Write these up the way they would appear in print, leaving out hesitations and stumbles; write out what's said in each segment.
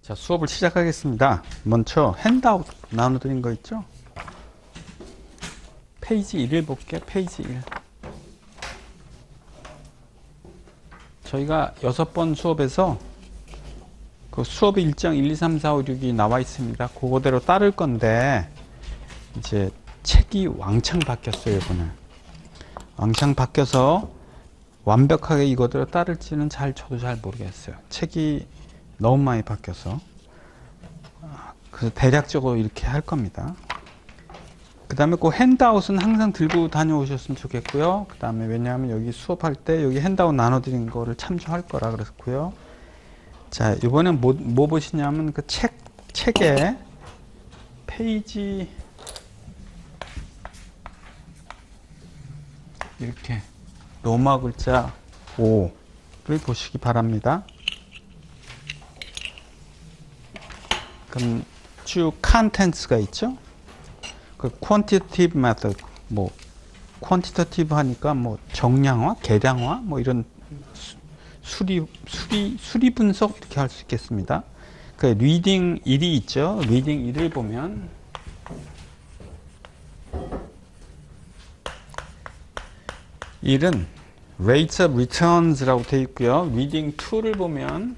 자, 수업을 시작하겠습니다. 먼저 핸드아웃 나눠드린 거 있죠? 페이지 1을 볼게요. 페이지 1. 저희가 6번 수업에서 그 수업의 일정 1, 2, 3, 4, 5, 6이 나와 있습니다. 그거대로 따를 건데 이제 책이 왕창 바뀌었어요, 이번에. 왕창 바뀌어서 완벽하게 이거대로 따를지는 저도 잘 모르겠어요. 책이 너무 많이 바뀌어서. 그래서 대략적으로 이렇게 할 겁니다. 그 다음에 그 핸드아웃은 항상 들고 다녀오셨으면 좋겠고요. 그 다음에 왜냐하면 여기 수업할 때 여기 핸드아웃 나눠드린 거를 참조할 거라 그랬고요. 자, 이번엔 뭐 보시냐면 그 책에 페이지 이렇게 로마 글자 5를 보시기 바랍니다. 그럼 쭉 컨텐츠가 있죠. 그 quantitative method, 뭐 quantitative 하니까 뭐 정량화, 계량화, 뭐 이런 수리 분석 이렇게 할 수 있겠습니다. 그 리딩 1이 있죠. 리딩 1을 보면 일은 rates of returns라고 되어 있고요. 리딩 2를 보면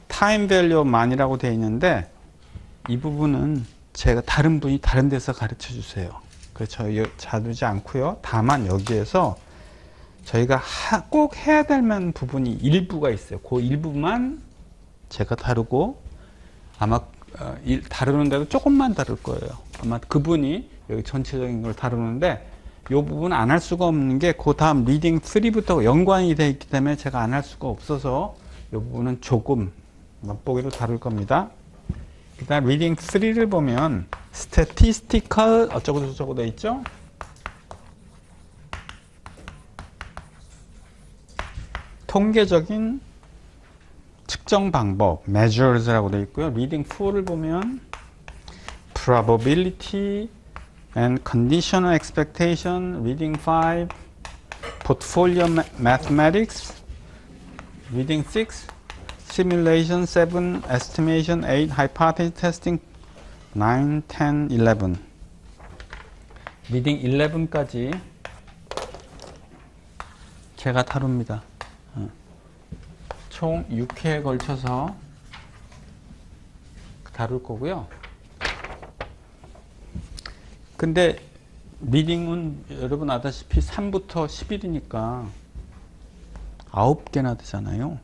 time value of money라고 되어 있는데 이 부분은 제가 다른 분이 다른 데서 가르쳐 주세요. 그래서 자두지 않고요. 다만 여기에서 저희가 꼭 해야 될 만한 부분이 일부가 있어요. 그 일부만 제가 다루고 아마 다루는데도 조금만 다룰 거예요. 아마 그분이 여기 전체적인 걸 다루는데 이 부분 안 할 수가 없는 게 그 다음 리딩 3부터 연관이 되어 있기 때문에 제가 안 할 수가 없어서 이 부분은 조금 맛보기로 다룰 겁니다. 그 다음 리딩 3를 보면 statistical 어쩌고 저쩌고 되어 있죠. 통계적인 측정 방법 measures라고 되어 있고요. 리딩 4를 보면 probability and conditional expectation. 리딩 5 portfolio mathematics. 리딩 6 simulation. 7 estimation. 8 hypothesis testing. 9, 10, 11. 리딩 11까지 제가 다룹니다. 총 6회에 걸쳐서 다룰 거고요. 근데 리딩은 여러분 아다시피 3부터 11이니까 9개나 되잖아요.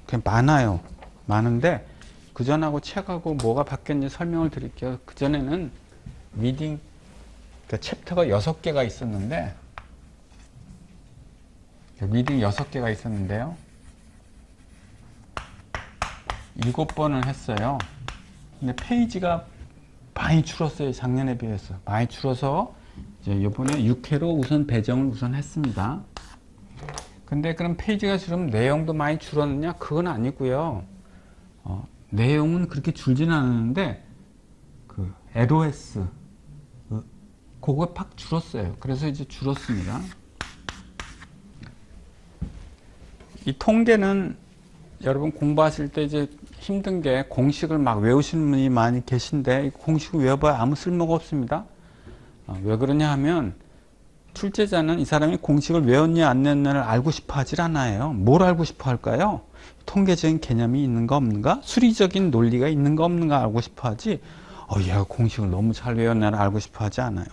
그냥 많아요. 많은데 그전하고 책하고 뭐가 바뀌었는지 설명을 드릴게요. 그전에는 리딩 그러니까 챕터가 6개가 있었는데 리딩 6개가 있었는데요. 7번을 했어요. 근데 페이지가 많이 줄었어요. 작년에 비해서. 많이 줄어서 이제 이번에 6회로 우선 배정을 우선 했습니다. 근데 그럼 페이지가 줄으면 내용도 많이 줄었느냐? 그건 아니고요. 내용은 그렇게 줄지는 않았는데 그 LOS 그거 팍 줄었어요. 그래서 이제 줄었습니다. 이 통계는 여러분 공부하실 때 이제 힘든 게 공식을 막 외우시는 분이 많이 계신데 공식을 외워봐야 아무 쓸모가 없습니다. 왜 그러냐 하면 출제자는 이 사람이 공식을 외웠냐 안 외웠냐를 알고 싶어 하질 않아요. 뭘 알고 싶어 할까요? 통계적인 개념이 있는가 없는가? 수리적인 논리가 있는가 없는가 알고 싶어 하지 얘가 공식을 너무 잘 외웠냐를 알고 싶어 하지 않아요.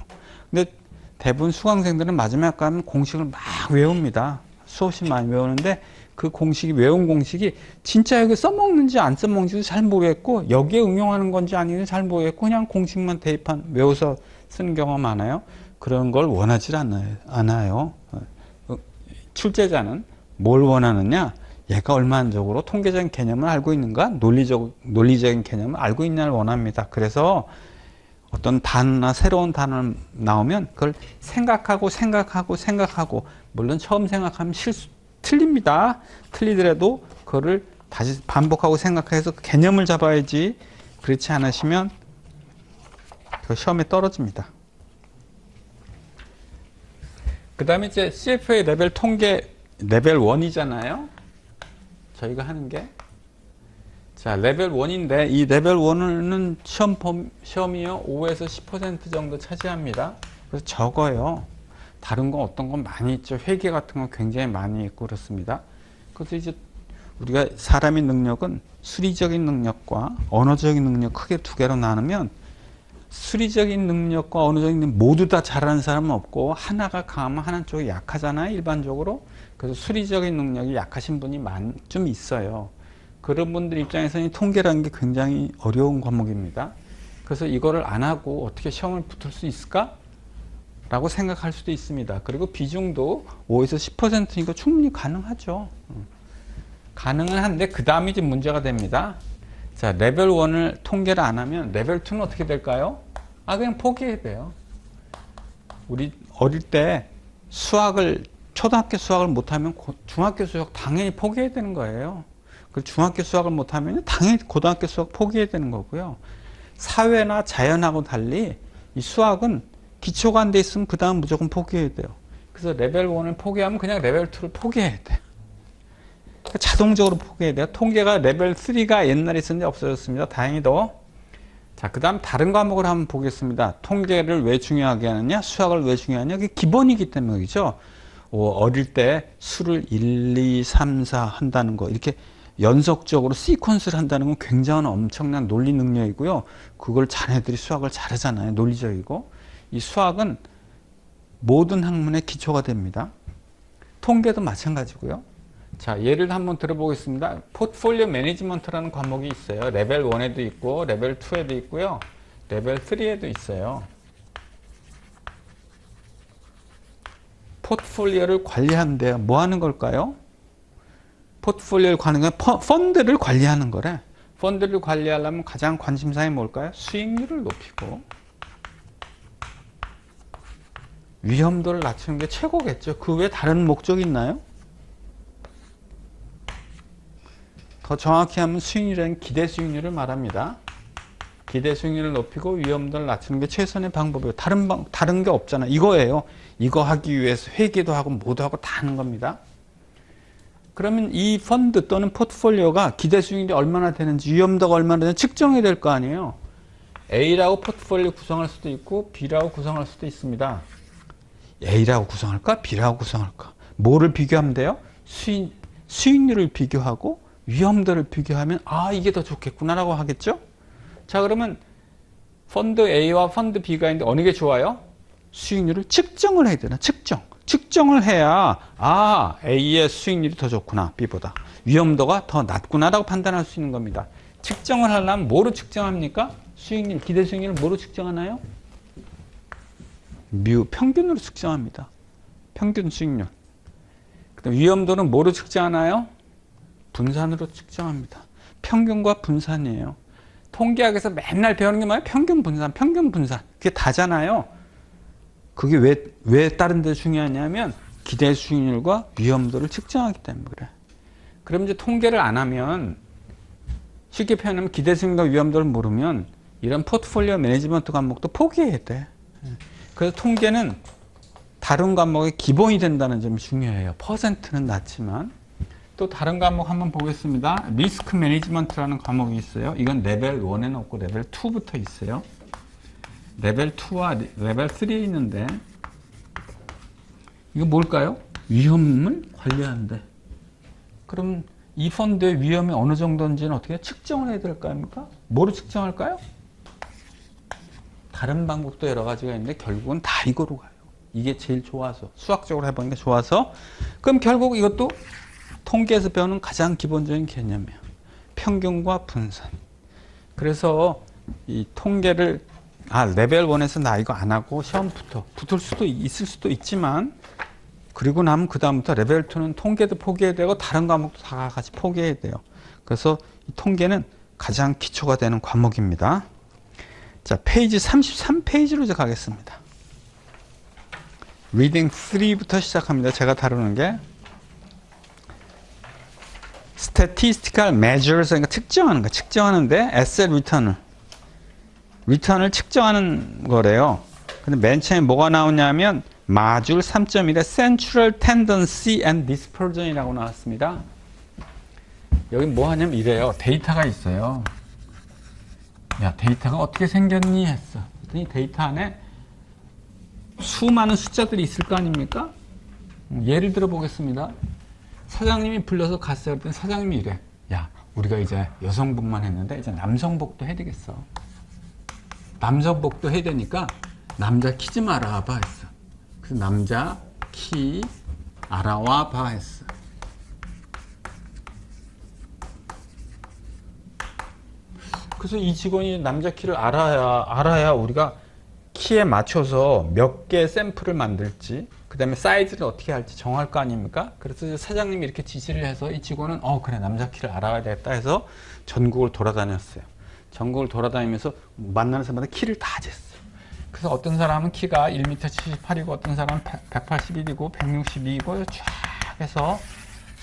근데 대부분 수강생들은 마지막에 가면 공식을 막 외웁니다. 수없이 많이 외우는데 그 공식이 외운 공식이 진짜 여기 써먹는지 안 써먹는지도 잘 모르겠고 여기에 응용하는 건지 아닌지 잘 모르겠고 그냥 공식만 외워서 쓰는 경우가 많아요. 그런 걸 원하지 않아요. 출제자는 뭘 원하느냐? 얘가 얼마만적으로 통계적인 개념을 알고 있는가? 논리적인 개념을 알고 있냐를 원합니다. 그래서 어떤 단어나 새로운 단어 나오면 그걸 생각하고 물론 처음 생각하면 틀립니다. 틀리더라도 그거를 다시 반복하고 생각해서 그 개념을 잡아야지. 그렇지 않으시면 그 시험에 떨어집니다. 그 다음에 이제 CFA 레벨 통계 레벨 1이잖아요. 저희가 하는 게 자, 레벨 1인데 이 레벨 1은 시험이요 5에서 10% 정도 차지합니다. 그래서 적어요. 다른 건 어떤 건 많이 있죠. 회계 같은 건 굉장히 많이 있고 그렇습니다. 그래서 이제 우리가 사람의 능력은 수리적인 능력과 언어적인 능력 크게 두 개로 나누면 수리적인 능력과 언어적인 능력 모두 다 잘하는 사람은 없고 하나가 강하면 하나 쪽이 약하잖아요. 일반적으로. 그래서 수리적인 능력이 약하신 분이 좀 있어요. 그런 분들 입장에서는 통계라는 게 굉장히 어려운 과목입니다. 그래서 이거를 안 하고 어떻게 시험을 붙을 수 있을까? 라고 생각할 수도 있습니다. 그리고 비중도 5에서 10%니까 충분히 가능하죠. 가능은 한데 그 다음이 이제 문제가 됩니다. 자, 레벨 1을 통계를 안 하면 레벨 2는 어떻게 될까요? 그냥 포기해야 돼요. 우리 어릴 때 초등학교 수학을 못하면 중학교 수학 당연히 포기해야 되는 거예요. 중학교 수학을 못하면 당연히 고등학교 수학 포기해야 되는 거고요. 사회나 자연하고 달리 이 수학은 기초가 안 돼 있으면 그 다음 무조건 포기해야 돼요. 그래서 레벨 1을 포기하면 그냥 레벨 2를 포기해야 돼. 그러니까 자동적으로 포기해야 돼요. 통계가 레벨 3가 옛날에 있었는데 없어졌습니다. 다행히도. 자, 그 다음 다른 과목을 한번 보겠습니다. 통계를 왜 중요하게 하느냐? 수학을 왜 중요하냐? 그게 기본이기 때문이죠. 어릴 때 수를 1, 2, 3, 4 한다는 거 이렇게 연속적으로 시퀀스를 한다는 건 굉장한 엄청난 논리 능력이고요. 그걸 자네들이 수학을 잘하잖아요. 논리적이고. 이 수학은 모든 학문의 기초가 됩니다. 통계도 마찬가지고요. 자, 예를 한번 들어보겠습니다. 포트폴리오 매니지먼트라는 과목이 있어요. 레벨 1에도 있고 레벨 2에도 있고요. 레벨 3에도 있어요. 포트폴리오를 관리하는데요. 뭐 하는 걸까요? 포트폴리오를 관리하는 건 펀드를 관리하는 거래. 펀드를 관리하려면 가장 관심사이 뭘까요? 수익률을 높이고 위험도를 낮추는 게 최고겠죠. 그 외에 다른 목적이 있나요? 더 정확히 하면 수익률은 기대 수익률을 말합니다. 기대 수익률을 높이고 위험도를 낮추는 게 최선의 방법이에요. 다른 게 없잖아요. 이거예요. 이거 하기 위해서 회계도 하고 뭐도 하고 다 하는 겁니다. 그러면 이 펀드 또는 포트폴리오가 기대 수익률이 얼마나 되는지 위험도가 얼마나 되는지 측정해야 될 거 아니에요. A라고 포트폴리오 구성할 수도 있고 B라고 구성할 수도 있습니다. A라고 구성할까? B라고 구성할까? 뭐를 비교하면 돼요? 수익률을 비교하고 위험도를 비교하면 이게 더 좋겠구나라고 하겠죠? 자, 그러면 펀드 A와 펀드 B가 있는데 어느 게 좋아요? 수익률을 측정을 해야 되나? 측정을 해야 A의 수익률이 더 좋구나. B보다. 위험도가 더 낮구나라고 판단할 수 있는 겁니다. 측정을 하려면 뭐로 측정합니까? 수익률, 기대 수익률을 뭐로 측정하나요? 평균으로 측정합니다. 평균 수익률. 그다음 위험도는 뭐로 측정하나요? 분산으로 측정합니다. 평균과 분산이에요. 통계학에서 맨날 배우는 게 뭐예요? 평균, 분산. 그게 다잖아요. 그게 왜 다른 데 중요하냐면 기대 수익률과 위험도를 측정하기 때문에 그래. 그럼 이제 통계를 안 하면 쉽게 표현하면 기대 수익률과 위험도를 모르면 이런 포트폴리오 매니지먼트 과목도 포기해야 돼. 그래서 통계는 다른 과목의 기본이 된다는 점이 중요해요. 퍼센트는 낮지만. 또 다른 과목 한번 보겠습니다. 리스크 매니지먼트라는 과목이 있어요. 이건 레벨 1에는 없고 레벨 2부터 있어요. 레벨 2와 레벨 3에 있는데 이거 뭘까요? 위험을 관리하는데 그럼 이 펀드의 위험이 어느 정도인지는 어떻게 측정을 해야 될 거 아닙니까? 뭐로 측정할까요? 다른 방법도 여러 가지가 있는데 결국은 다 이거로 가요. 이게 제일 좋아서 수학적으로 해보는 게 좋아서 그럼 결국 이것도 통계에서 배우는 가장 기본적인 개념이에요. 평균과 분산. 그래서 이 통계를 레벨 1에서 나 이거 안 하고 시험부터 붙을 수도 있을 수도 있지만 그리고 나면 그 다음부터 레벨 2는 통계도 포기해야 되고 다른 과목도 다 같이 포기해야 돼요. 그래서 이 통계는 가장 기초가 되는 과목입니다. 자, 페이지 33페이지로 이제 가겠습니다. 리딩 3부터 시작합니다. 제가 다루는 게 statistical measures, 그러니까 측정하는 거, 측정하는데 asset return을 측정하는 거래요. 근데 맨 처음에 뭐가 나오냐면 마줄 3.1에 central tendency and dispersion이라고 나왔습니다. 여기 뭐 하냐면 이래요. 데이터가 있어요. 야, 데이터가 어떻게 생겼니? 했어. 그랬더니 데이터 안에 수많은 숫자들이 있을 거 아닙니까? 예를 들어 보겠습니다. 사장님이 불러서 갔어요. 그랬더니 사장님이 이래. 야, 우리가 이제 여성복만 했는데 이제 남성복도 해야 되겠어. 남성복도 해야 되니까 남자 키 좀 알아와 봐 했어. 그래서 남자 키 알아와 봐 했어. 그래서 이 직원이 남자 키를 알아야 우리가 키에 맞춰서 몇 개의 샘플을 만들지, 그 다음에 사이즈를 어떻게 할지 정할 거 아닙니까? 그래서 사장님이 이렇게 지시를 해서 이 직원은 그래, 남자 키를 알아야 되겠다 해서 전국을 돌아다녔어요. 전국을 돌아다니면서 만나는 사람마다 키를 다 쟀어요. 그래서 어떤 사람은 키가 1m 78이고 어떤 사람은 181이고 162이고 쫙 해서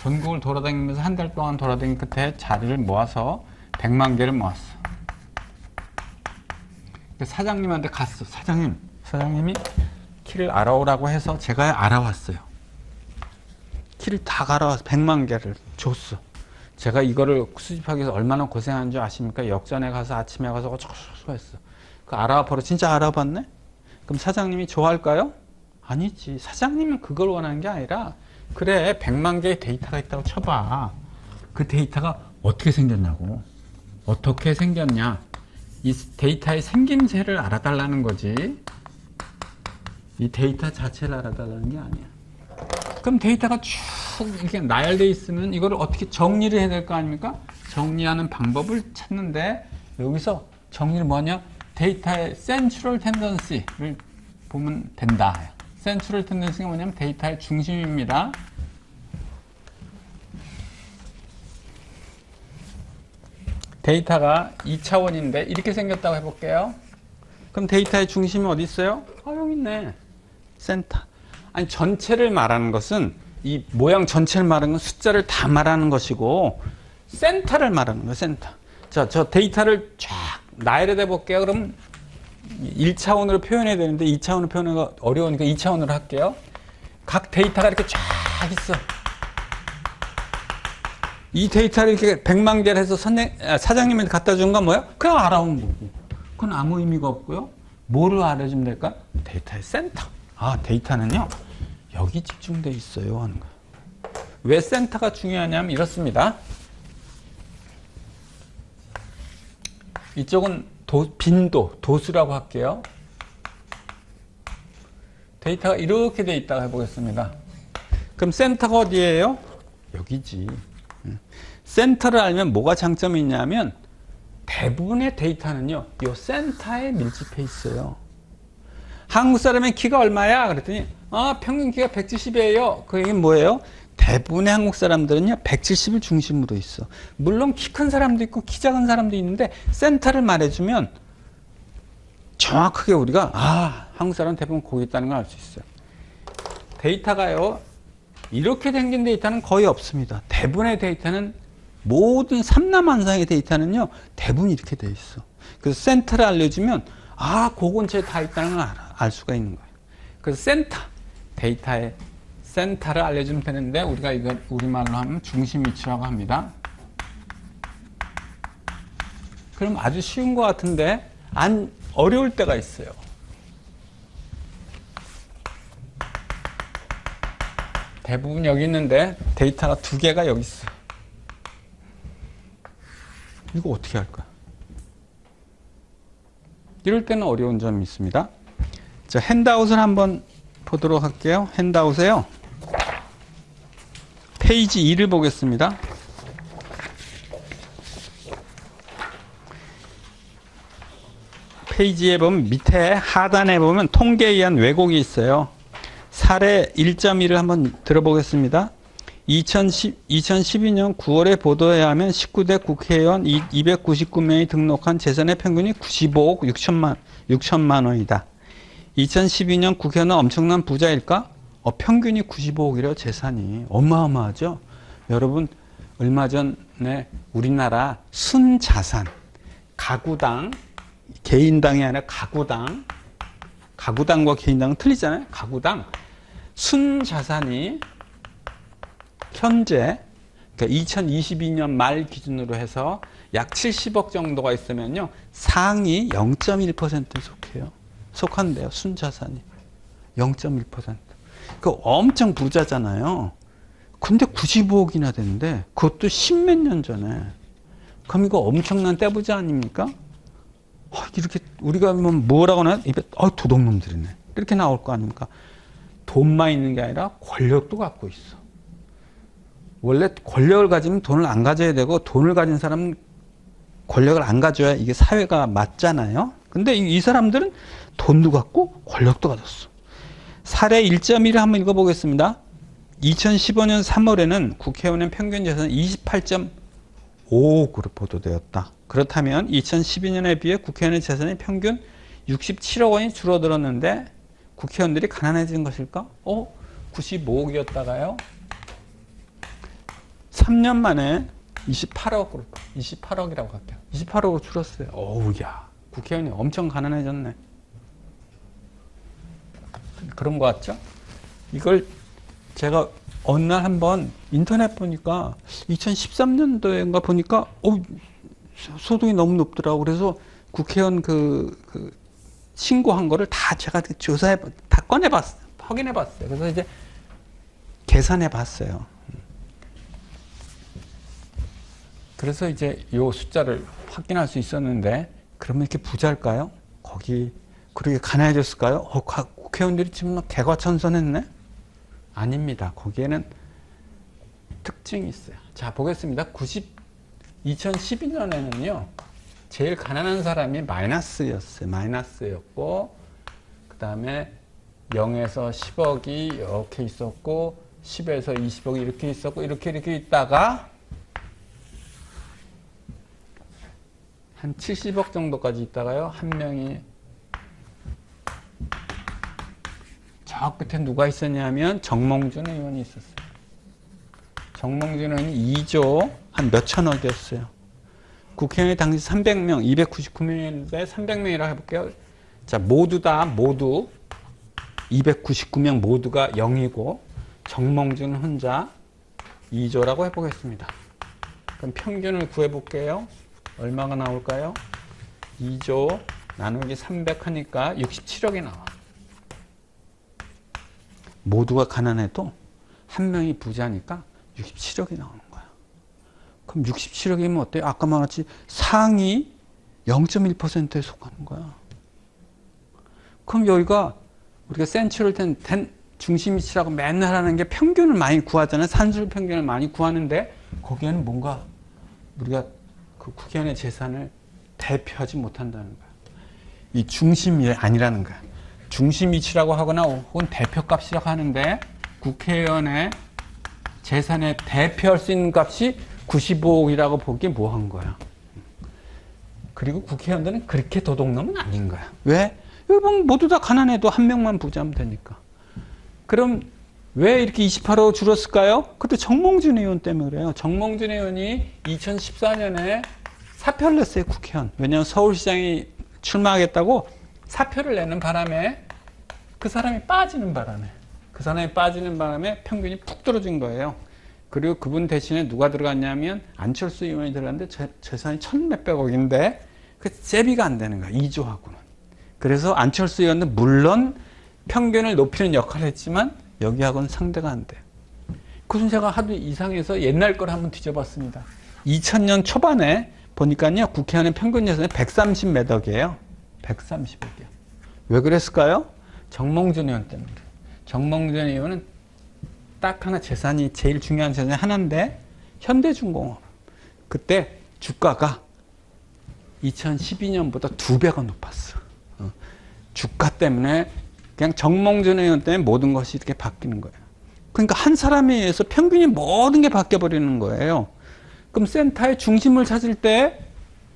전국을 돌아다니면서 한 달 동안 돌아다닌 끝에 자리를 모아서 100만 개를 모았어. 사장님한테 갔어. 사장님이 키를 알아오라고 해서 제가 알아왔어요. 키를 다 알아와서 100만 개를 줬어. 제가 이거를 수집하기 위해서 얼마나 고생한 줄 아십니까? 역전에 가서 아침에 가서 어쩌고저쩌고 했어. 그 알아와 버려. 진짜 알아봤네? 그럼 사장님이 좋아할까요? 아니지. 사장님은 그걸 원하는 게 아니라, 그래, 100만 개의 데이터가 있다고 쳐봐. 그 데이터가 어떻게 생겼냐고. 어떻게 생겼냐. 이 데이터의 생김새를 알아달라는 거지. 이 데이터 자체를 알아달라는 게 아니야. 그럼 데이터가 쭉 이렇게 나열되어 있으면 이거를 어떻게 정리를 해야 될 거 아닙니까? 정리하는 방법을 찾는데, 여기서 정리를 뭐냐? 데이터의 센트럴 텐던시를 보면 된다. 센트럴 텐던시가 뭐냐면 데이터의 중심입니다. 데이터가 2차원인데 이렇게 생겼다고 해볼게요. 그럼 데이터의 중심이 어디 있어요? 여기 있네. 센터. 아니, 전체를 말하는 것은, 이 모양 전체를 말하는 건 숫자를 다 말하는 것이고, 센터를 말하는 거예요. 센터. 자, 저 데이터를 쫙 나열해 볼게요. 그럼 1차원으로 표현해야 되는데 2차원으로 표현하기가 어려우니까 2차원으로 할게요. 각 데이터가 이렇게 쫙 있어. 이 데이터를 이렇게 100만 개를 해서 사장님한테 갖다 준 건 뭐야? 그냥 알아온 거고. 그건 아무 의미가 없고요. 뭐를 알아주면 될까? 데이터의 센터. 데이터는요, 여기 집중돼 있어요 하는 거예요. 왜 센터가 중요하냐면 이렇습니다. 이쪽은 도수라고 할게요. 데이터가 이렇게 돼 있다고 해보겠습니다. 그럼 센터가 어디예요? 여기지. 센터를 알면 뭐가 장점이 있냐면, 대부분의 데이터는요, 이 센터에 밀집해 있어요. 한국 사람의 키가 얼마야? 그랬더니 평균 키가 170이에요. 그 얘기는 뭐예요? 대부분의 한국 사람들은요 170을 중심으로 있어. 물론 키 큰 사람도 있고 키 작은 사람도 있는데, 센터를 말해주면 정확하게 우리가 한국 사람은 대부분 거기 있다는 걸 알 수 있어요. 데이터가요, 이렇게 생긴 데이터는 거의 없습니다. 대부분의 데이터는, 모든 삼라만상의 데이터는요 대부분 이렇게 돼 있어. 그래서 센터를 알려주면 그 근처에 다 있다는 걸 알 수가 있는 거예요. 그래서 센터, 데이터의 센터를 알려주면 되는데, 우리가 이걸 우리말로 하면 중심 위치라고 합니다. 그럼 아주 쉬운 것 같은데 어려울 때가 있어요. 대부분 여기 있는데 데이터가 2개가 여기 있어요. 이거 어떻게 할까? 이럴 때는 어려운 점이 있습니다. 자, 핸드아웃을 한번 보도록 할게요. 핸드아웃에요, 페이지 2를 보겠습니다. 페이지에 보면 밑에 하단에 보면 통계에 의한 왜곡이 있어요. 사례 1.1을 한번 들어보겠습니다. 2012년 9월에 보도에 하면 19대 국회의원 299명이 등록한 재산의 평균이 95억 6천만 원이다. 2012년 국회의원은 엄청난 부자일까? 평균이 95억이래요. 재산이. 어마어마하죠? 여러분, 얼마 전에 우리나라 순자산, 가구당, 개인당이 아니라 가구당과 개인당은 틀리잖아요. 가구당 순자산이 현재 그러니까 2022년 말 기준으로 해서 약 70억 정도가 있으면요. 상위 0.1%에 속해요. 속한대요. 순자산이. 0.1%. 그 엄청 부자잖아요. 근데 95억이나 되는데 그것도 십몇 년 전에. 그럼 이거 엄청난 떼부자 아닙니까? 이렇게 우리가 뭐라고 하나? 입에 도둑놈들이네. 이렇게 나올 거 아닙니까? 돈만 있는 게 아니라 권력도 갖고 있어. 원래 권력을 가지면 돈을 안 가져야 되고 돈을 가진 사람은 권력을 안 가져야 이게 사회가 맞잖아요. 근데 이 사람들은 돈도 갖고 권력도 가졌어. 사례 1.1을 한번 읽어보겠습니다. 2015년 3월에는 국회의원의 평균 재산이 28.5억으로 보도되었다. 그렇다면 2012년에 비해 국회의원의 재산이 평균 67억 원이 줄어들었는데 국회의원들이 가난해진 것일까? 95억이었다가요. 3년 만에 28억이라고 할게요. 28억으로 줄었어요. 야, 국회의원이 엄청 가난해졌네. 그런 거 같죠? 이걸 제가 어느 날 한번 인터넷 보니까 2013년도인가 보니까 소득이 너무 높더라고. 그래서 국회의원 신고한 거를 다 제가 다 꺼내봤어요. 확인해봤어요. 그래서 이제 계산해봤어요. 그래서 이제 요 숫자를 확인할 수 있었는데 그러면 이렇게 부자일까요? 거기 그렇게 가난해졌을까요? 국회의원들이 지금 개과천선했네? 아닙니다. 거기에는 특징이 있어요. 자, 보겠습니다. 2012년에는요, 제일 가난한 사람이 마이너스였고, 그 다음에 0에서 10억이 이렇게 있었고, 10에서 20억이 이렇게 있었고, 이렇게 있다가, 한 70억 정도까지 있다가요, 한 명이 저 끝에 누가 있었냐면 정몽준 의원이 있었어요. 정몽준 의원이 2조 한 몇천억이었어요. 국회의원이 당시 300명, 299명인데 300명이라고 해볼게요. 자, 모두 299명 모두가 0이고 정몽준 혼자 2조라고 해보겠습니다. 그럼 평균을 구해볼게요. 얼마가 나올까요? 2조 나누기 300 하니까 67억이 나와. 모두가 가난해도 한 명이 부자니까 67억이 나오는 거야. 그럼 67억이면 어때요? 아까 말했지 상위 0.1%에 속하는 거야. 그럼 여기가 우리가 센츄럴 텐 중심 위치라고 맨날 하는 게 평균을 많이 구하잖아요. 산술 평균을 많이 구하는데 거기에는 뭔가 우리가 그 국회의원의 재산을 대표하지 못한다는 거야. 이 중심이 아니라는 거야. 중심 위치라고 하거나 혹은 대표값이라고 하는데 국회의원의 재산에 대표할 수 있는 값이 95억이라고 보기 뭐한 거야. 그리고 국회의원들은 그렇게 도둑놈은 아닌 거야. 왜? 여러분 모두 다 가난해도 한 명만 부자면 되니까. 그럼 왜 이렇게 28억 줄었을까요? 그때 정몽준 의원 때문에 그래요. 정몽준 의원이 2014년에 사표를 냈어요, 국회의원. 왜냐하면 서울시장이 출마하겠다고 사표를 내는 바람에 그 사람이 빠지는 바람에 평균이 푹 떨어진 거예요. 그리고 그분 대신에 누가 들어갔냐면 안철수 의원이 들어갔는데 재산이 1,몇백억인데 그 세비가 안 되는 거야. 2조하고는. 그래서 안철수 의원은 물론 평균을 높이는 역할을 했지만 여기하고는 상대가 안 돼요. 그래서 제가 하도 이상해서 옛날 걸 한번 뒤져봤습니다. 2000년 초반에 보니까요. 국회의원의 평균 예산이 130몇 억이에요. 130억이요. 왜 그랬을까요? 정몽준 의원 때문에. 정몽준 의원은 딱 하나 재산이 제일 중요한 재산이 하나인데 현대중공업. 그때 주가가 2012년보다 2배가 높았어. 주가 때문에 그냥 정몽준 의원 때문에 모든 것이 이렇게 바뀌는 거예요. 그러니까 한 사람에 의해서 평균이 모든 게 바뀌어버리는 거예요. 그럼 센터의 중심을 찾을 때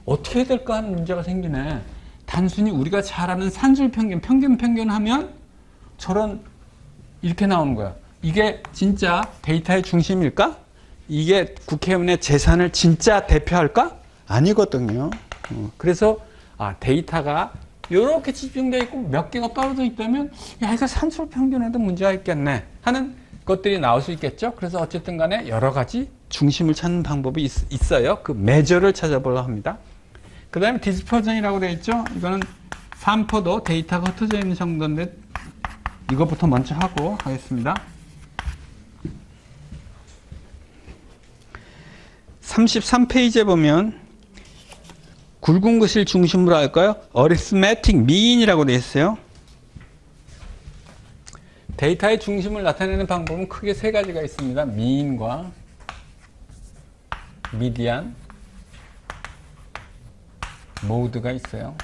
어떻게 해야 될까 하는 문제가 생기네. 단순히 우리가 잘 아는 산술 평균 하면 저런 이렇게 나오는 거야. 이게 진짜 데이터의 중심일까? 이게 국회의원의 재산을 진짜 대표할까? 아니거든요. 그래서 데이터가 이렇게 집중되어 있고 몇 개가 떨어져 있다면 야 이거 산술 평균에도 문제가 있겠네 하는 것들이 나올 수 있겠죠. 그래서 어쨌든 간에 여러 가지 중심을 찾는 방법이 있어요. 그 measure를 찾아보려고 합니다. 그 다음에 dispersion이라고 되어 있죠. 이거는 산포도 데이터가 흩어져 있는 정도인데 이것부터 먼저 하고 하겠습니다. 33페이지에 보면 굵은 것을 중심으로 할까요? arithmetic mean이라고 되어 있어요. 데이터의 중심을 나타내는 방법은 크게 세 가지가 있습니다. mean과 median, mode가 있어요.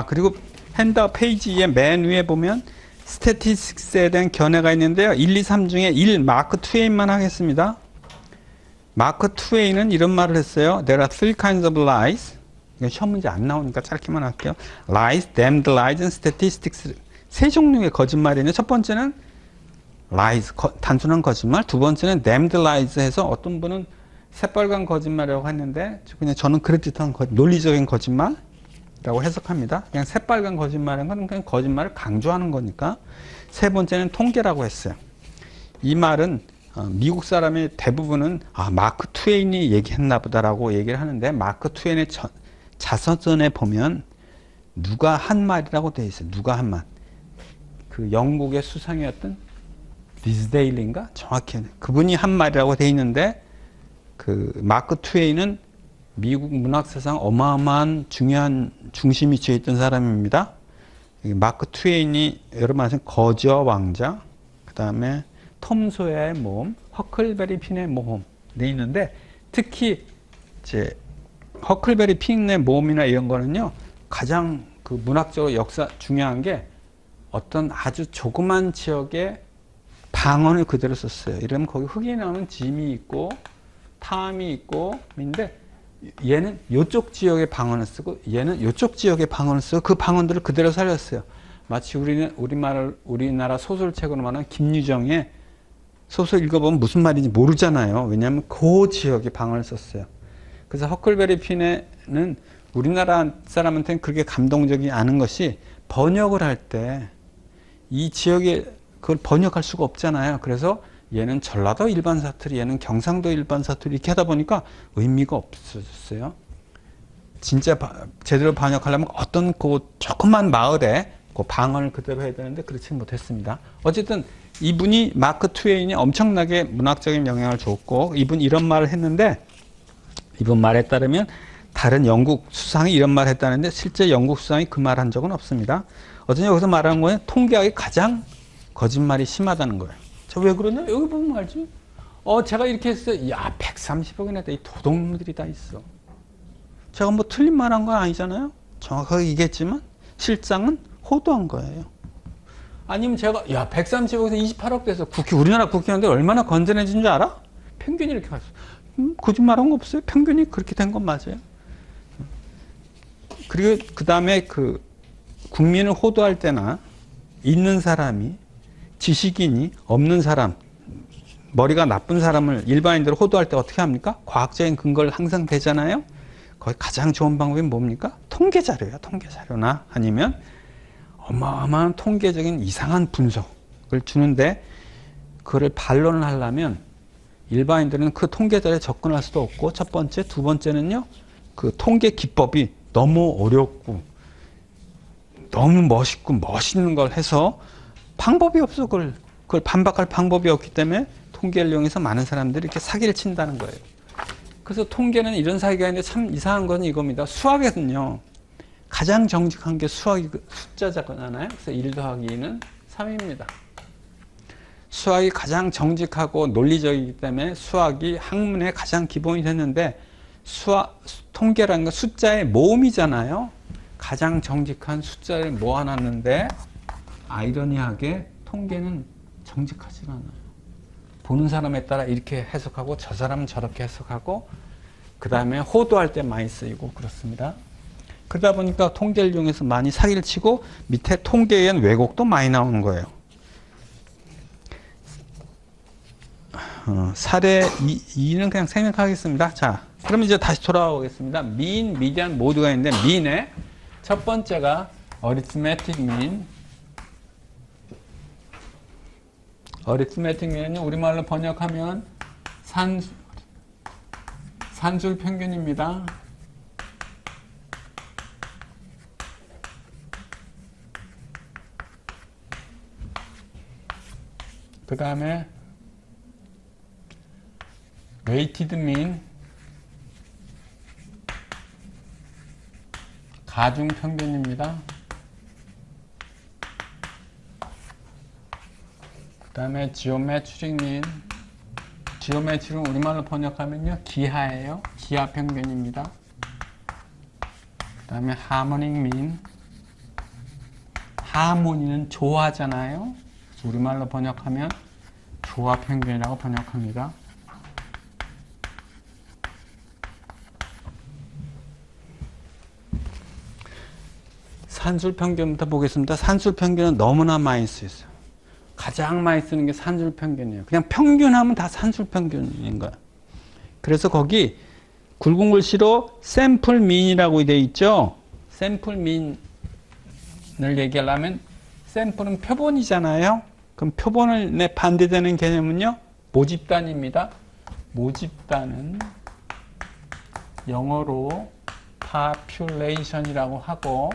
그리고 핸드아웃 페이지의 맨 위에 보면 스태티스틱스에 대한 견해가 있는데요. 1, 2, 3 중에 1, 마크 트웨인만 하겠습니다. 마크 트웨인은 이런 말을 했어요. There are three kinds of lies. 이건 시험 문제 안 나오니까 짧게만 할게요. Lies, damned lies, and statistics. 세 종류의 거짓말이네요. 첫 번째는 lies, 단순한 거짓말. 두 번째는 damned lies 해서 어떤 분은 새빨간 거짓말이라고 했는데 그냥 저는 그럴듯한 논리적인 거짓말이라고 해석합니다. 그냥 새빨간 거짓말은 그냥 거짓말을 강조하는 거니까. 세 번째는 통계라고 했어요. 이 말은 미국 사람의 대부분은 마크 트웨인이 얘기했나 보다라고 얘기를 하는데 마크 트웨인의 자서전에 보면 누가 한 말이라고 되어 있어요. 누가 한 말. 그 영국의 수상이었던 디스데일인가? 정확히 그분이 한 말이라고 되어 있는데 그 마크 트웨인은 미국 문학 사상 어마어마한 중요한 중심이 지어 있던 사람입니다. 마크 트웨인이 여러분 아시는 거지와 왕자, 그 다음에 톰 소야의 모험, 허클베리 핀의 모험 돼 있는데 특히 이제 허클베리 핀의 모험이나 이런 거는요 가장 그 문학적으로 역사 중요한 게 어떤 아주 조그만 지역의 방언을 그대로 썼어요. 이러면 거기 흑이 나오는 짐이 있고 탐이 있고 인데 얘는 이쪽 지역의 방언을 쓰고 얘는 이쪽 지역의 방언을 쓰고 그 방언들을 그대로 살렸어요. 마치 우리나라 소설책으로 말하는 김유정의 소설 읽어보면 무슨 말인지 모르잖아요. 왜냐하면 그 지역의 방언을 썼어요. 그래서 허클베리 핀에는 우리나라 사람한테는 그렇게 감동적이지 않은 것이 번역을 할 때 이 지역에 그걸 번역할 수가 없잖아요. 그래서 얘는 전라도 일반 사투리, 얘는 경상도 일반 사투리 이렇게 하다 보니까 의미가 없어졌어요. 진짜 제대로 번역하려면 어떤 그 조그만 마을에 그 방언을 그대로 해야 되는데 그렇지 못했습니다. 어쨌든 이분이 마크 트웨인이 엄청나게 문학적인 영향을 줬고 이분 이런 말을 했는데 이분 말에 따르면 다른 영국 수상이 이런 말을 했다는데 실제 영국 수상이 그 말 한 적은 없습니다. 어쨌든 여기서 말하는 거는 통계학이 가장 거짓말이 심하다는 거예요. 저 왜 그러냐? 여기 보면 알지? 제가 이렇게 했어요. 야, 130억이나 돼. 이 도둑놈들이 다 있어. 제가 뭐 틀린 말 한 건 아니잖아요. 정확하게 얘기했지만 실상은 호도한 거예요. 아니면 제가 130억에서 28억 돼서 우리나라 국회의원들 얼마나 건전해진 줄 알아? 평균이 이렇게 갔어. 거짓말한 거 없어요. 평균이 그렇게 된 건 맞아요. 그리고 그 다음에 그 국민을 호도할 때나 있는 사람이 지식인이 없는 사람, 머리가 나쁜 사람을 일반인들을 호도할 때 어떻게 합니까? 과학적인 근거를 항상 대잖아요. 거기 가장 좋은 방법이 뭡니까? 통계 자료예요. 통계 자료나 아니면 어마어마한 통계적인 이상한 분석을 주는데 그거를 반론을 하려면 일반인들은 그 통계 자료에 접근할 수도 없고 첫 번째, 두 번째는요. 그 통계 기법이 너무 어렵고 너무 멋있는 걸 해서 방법이 없어. 그걸 반박할 방법이 없기 때문에 통계를 이용해서 많은 사람들이 이렇게 사기를 친다는 거예요. 그래서 통계는 이런 사기가 있는데 참 이상한 건 이겁니다. 수학에는요. 가장 정직한 게 수학이 숫자잖아요. 그래서 1 더하기 2는 3입니다. 수학이 가장 정직하고 논리적이기 때문에 수학이 학문의 가장 기본이 됐는데 통계라는 건 숫자의 모음이잖아요. 가장 정직한 숫자를 모아놨는데 아이러니하게 통계는 정직하지 않아요. 보는 사람에 따라 이렇게 해석하고 저 사람은 저렇게 해석하고 그 다음에 호도할 때 많이 쓰이고 그렇습니다. 그러다 보니까 통계를 이용해서 많이 사기를 치고 밑에 통계에 의한 왜곡도 많이 나오는 거예요. 사례 2는 그냥 생략하겠습니다. 자, 그럼 이제 다시 돌아오겠습니다. mean, median, 모두가 있는데 mean의 첫 번째가 arithmetic mean. 어리스메틱 미은요, 우리말로 번역하면 산술 평균입니다. 그 다음에 weighted mean, 가중 평균입니다. 그 다음에 geometric mean, geometric은 우리말로 번역하면요, 기하예요. 기하 평균입니다. 그 다음에 harmonic mean, 하모니는 조화잖아요. 우리말로 번역하면 조화 평균이라고 번역합니다. 산술 평균부터 보겠습니다. 산술 평균은 너무나 많이 쓰였어요. 가장 많이 쓰는 게 산술 평균이에요. 그냥 평균하면 다 산술 평균인 거야. 그래서 거기 굵은 글씨로 샘플 민이라고 되어 있죠. 샘플 민을 얘기하려면 샘플은 표본이잖아요. 그럼 표본을 반대되는 개념은요, 모집단입니다. 모집단은 영어로 population이라고 하고,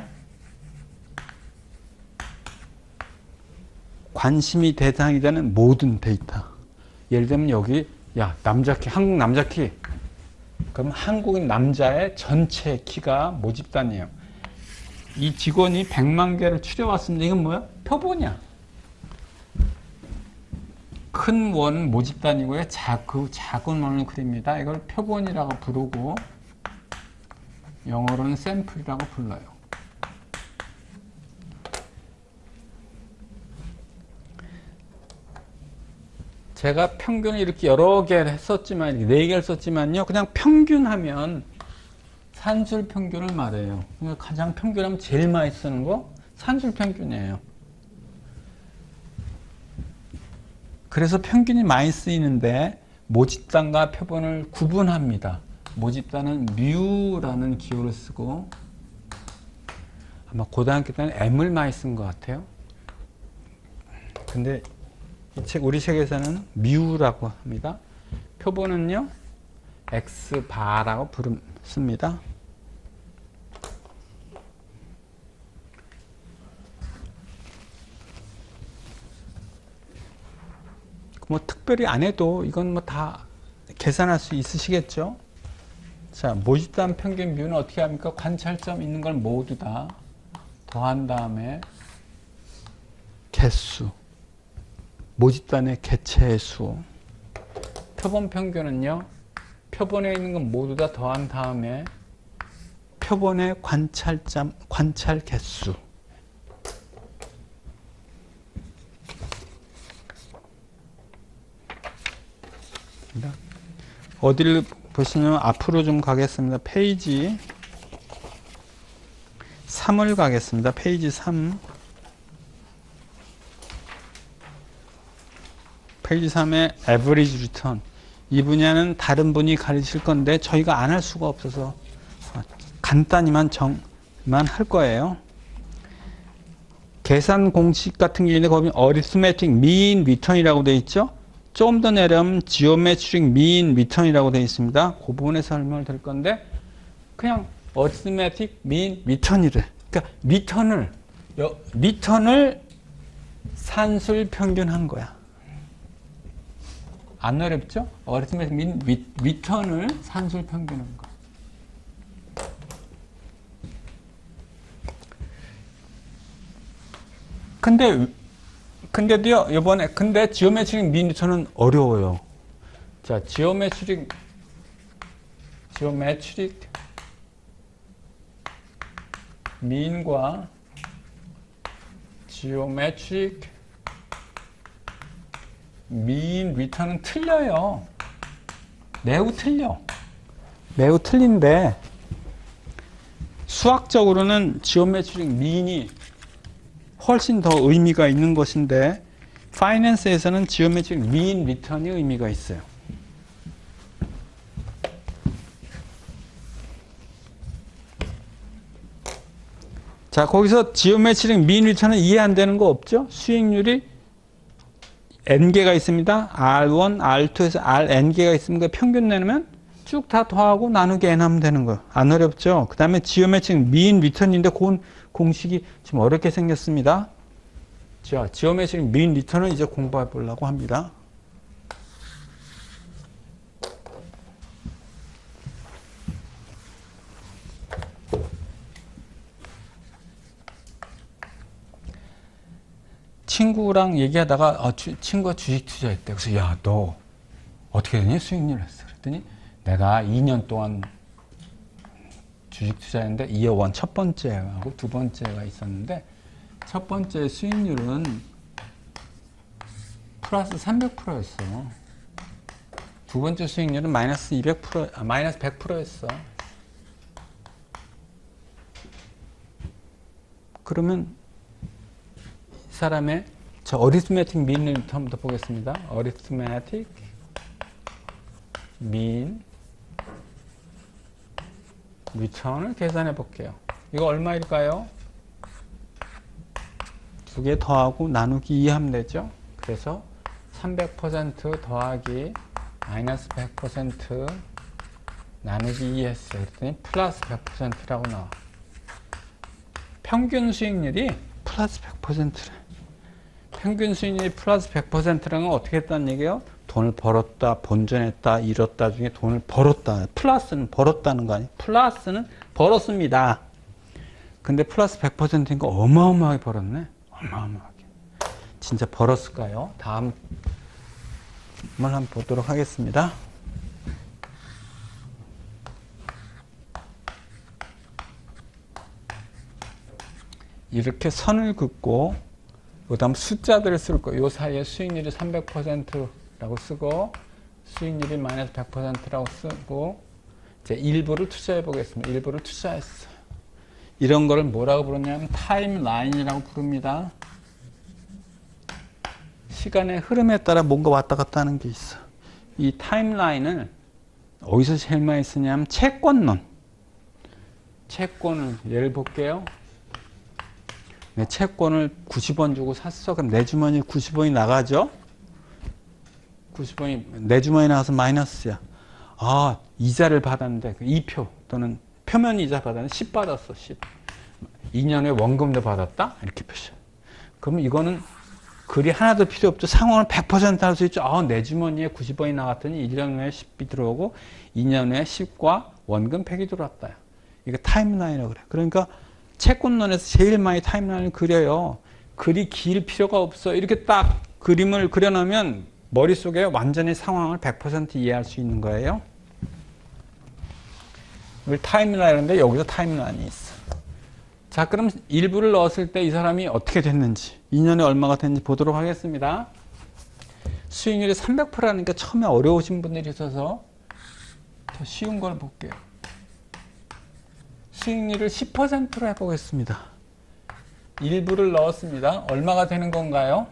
관심이 대상이 되는 모든 데이터. 예를 들면 여기 남자 키, 한국 남자 키. 그럼 한국인 남자의 전체 키가 모집단이에요. 이 직원이 100만 개를 추려왔습니다. 이건 뭐야? 표본이야. 큰 원 모집단이고요. 그 작은 원을 그립니다. 이걸 표본이라고 부르고, 영어로는 샘플이라고 불러요. 제가 평균을 이렇게 여러 개를 했었지만, 4개를 썼지만요, 그냥 평균하면 산술 평균을 말해요. 그러니까 가장 평균하면 제일 많이 쓰는 거 산술 평균이에요. 그래서 평균이 많이 쓰이는데 모집단과 표본을 구분합니다. 모집단은 뮤라는 기호를 쓰고, 아마 고등학교 때는 M을 많이 쓴 것 같아요. 근데 이 책, 우리 책에서는 뮤라고 합니다. 표본은요, X바라고 씁니다. 뭐 특별히 안 해도 이건 뭐 다 계산할 수 있으시겠죠? 자, 모집단 평균 뮤는 어떻게 합니까? 관찰점 있는 걸 모두 다 더한 다음에 개수, 모집단의 개체의 수. 표본 평균은요, 표본에 있는 건 모두 다 더한 다음에 표본의 관찰 개수. 어디를 보시면 앞으로 좀 가겠습니다. 페이지 3을 가겠습니다. 페이지 3. 페이지 3에 average return. 이 분야는 다른 분이 가르칠 건데 저희가 안 할 수가 없어서 간단히만 할 거예요. 계산 공식 같은 게 있는데 거기 arithmetic mean return이라고 되어 있죠. 조금 더 내려오면 geometric mean return이라고 되어 있습니다. 그 부분에 설명을 드릴 건데 그냥 arithmetic mean return이래. 그러니까 리턴을 산술 평균한 거야. 안 어렵죠? arithmetic mean return을 산술 평균한 거. 근데도요, 근데 지오메트릭 미인 리턴은 어려워요. 자, 지오메트릭 미인과 지오메트릭 미인 리턴은 틀려요. 매우 틀린데, 수학적으로는 지오메트릭 미인이 훨씬 더 의미가 있는 것인데 파이낸스에서는 지오메트릭 미인 리턴이 의미가 있어요. 자, 거기서 지오메트릭 미인 리턴은 이해 안 되는 거 없죠? 수익률이 n개가 있습니다. R1, R2에서 Rn개가 있으면 그 평균 내놓으면 쭉 다 더하고 나누기 n 하면 되는 거예요. 안 어렵죠? 그 다음에 지오메트릭 민 리턴인데 그 공식이 좀 어렵게 생겼습니다. 자, 지오메트릭 민 리턴은 이제 공부해 보려고 합니다. 친구랑 얘기하다가 친구가 주식 투자했대. 그래서 야, 너 어떻게 되니? 수익률 했어. 그랬더니 내가 2년 동안 주식 투자했는데 이어 원 첫 번째하고 두 번째가 있었는데 첫 번째 수익률은 플러스 300%였어. 두 번째 수익률은 마이너스 200%, 마이너스 100%였어. 그러면 이 사람의 저 어리스메틱 민 리턴부터 보겠습니다. 어리스메틱 민 리턴을 계산해 볼게요. 이거 얼마일까요? 두 개 더하고 나누기 2 하면 되죠. 그래서 300% 더하기 마이너스 100% 나누기 2 했어요. 그랬더니 플러스 100%라고 나와. 평균 수익률이 플러스 100%래. 평균 수익률이 플러스 100%라는 건 어떻게 했다는 얘기예요? 돈을 벌었다, 본전했다, 잃었다 중에 돈을 벌었다. 플러스는 벌었다는 거 아니에요? 플러스는 벌었습니다. 근데 플러스 100%인 거 어마어마하게 벌었네. 어마어마하게. 진짜 벌었을까요? 다음 한번 보도록 하겠습니다. 이렇게 선을 긋고 그 다음 숫자들을 쓸 거예요. 이 사이에 수익률이 300%라고 쓰고 수익률이 마이너스 100%라고 쓰고 이제 일부를 투자해 보겠습니다. 일부를 투자했어요. 이런 거를 뭐라고 부르냐면 타임라인이라고 부릅니다. 시간의 흐름에 따라 뭔가 왔다 갔다 하는 게 있어. 이 타임라인을 어디서 제일 많이 쓰냐면 채권론. 채권을 예를 볼게요. 내 채권을 90원 주고 샀어. 그럼 내 주머니에 90원이 나가죠? 90원이 내 주머니에 나가서 마이너스야. 아, 이자를 받았는데 2표 또는 표면 이자 받았는데 10 받았어. 10. 2년 후에 원금도 받았다? 이렇게 표시. 그러면 이거는 글이 하나도 필요 없죠. 상황을 100% 할 수 있죠. 아, 내 주머니에 90원이 나갔더니 1년 후에 10이 들어오고 2년 후에 10과 원금 100이 들어왔다. 이게 타임라인이라고 그래. 그러니까 채권론에서 제일 많이 타임라인을 그려요. 글이 길 필요가 없어. 이렇게 딱 그림을 그려놓으면 머릿속에 완전히 상황을 100% 이해할 수 있는 거예요. 이걸 타임라인인데 여기서 타임라인이 있어. 자, 그럼 일부를 넣었을 때 이 사람이 어떻게 됐는지 2년에 얼마가 됐는지 보도록 하겠습니다. 수익률이 300%라니까 처음에 어려우신 분들이 있어서 더 쉬운 걸 볼게요. 수익률을 10%로 해보겠습니다. 일부를 넣었습니다. 얼마가 되는 건가요?